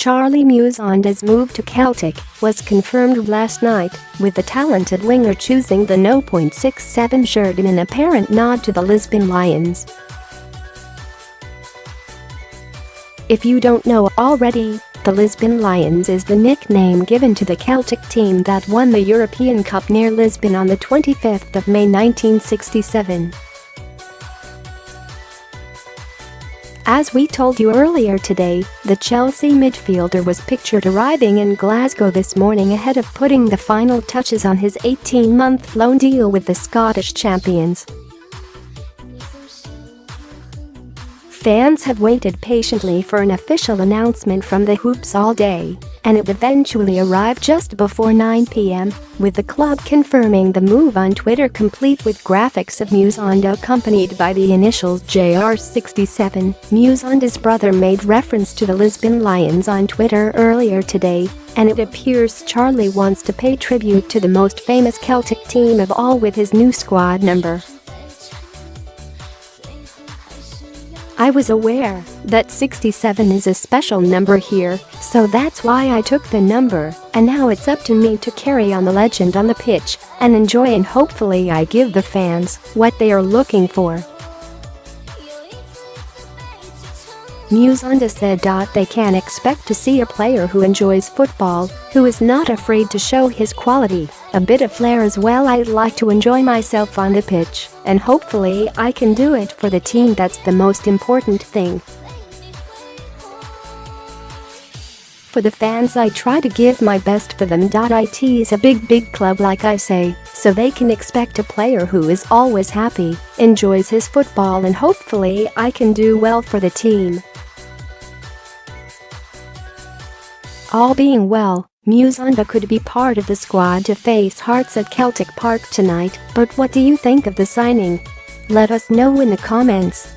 Charly Musonda's move to Celtic was confirmed last night, with the talented winger choosing the No. 67 shirt in an apparent nod to the Lisbon Lions. If you don't know already, the Lisbon Lions is the nickname given to the Celtic team that won the European Cup near Lisbon on the 25th of May 1967. As we told you earlier today, the Chelsea midfielder was pictured arriving in Glasgow this morning ahead of putting the final touches on his 18-month loan deal with the Scottish champions. Fans have waited patiently for an official announcement from the Hoops all day, and it eventually arrived just before 9 p.m, with the club confirming the move on Twitter, complete with graphics of Musonda accompanied by the initials JR67. Musonda's brother made reference to the Lisbon Lions on Twitter earlier today, and it appears Charly wants to pay tribute to the most famous Celtic team of all with his new squad number. "I was aware that 67 is a special number here, so that's why I took the number, and now it's up to me to carry on the legend on the pitch and enjoy, and hopefully I give the fans what they are looking for." Musonda said they can expect to see a player who enjoys football, who is not afraid to show his quality, a bit of flair as well. "I'd like to enjoy myself on the pitch, and hopefully I can do it for the team. That's the most important thing. For the fans, I try to give my best for them. It is a big club, like I say, so they can expect a player who is always happy, enjoys his football, and hopefully I can do well for the team." All being well, Musonda could be part of the squad to face Hearts at Celtic Park tonight, but what do you think of the signing? Let us know in the comments.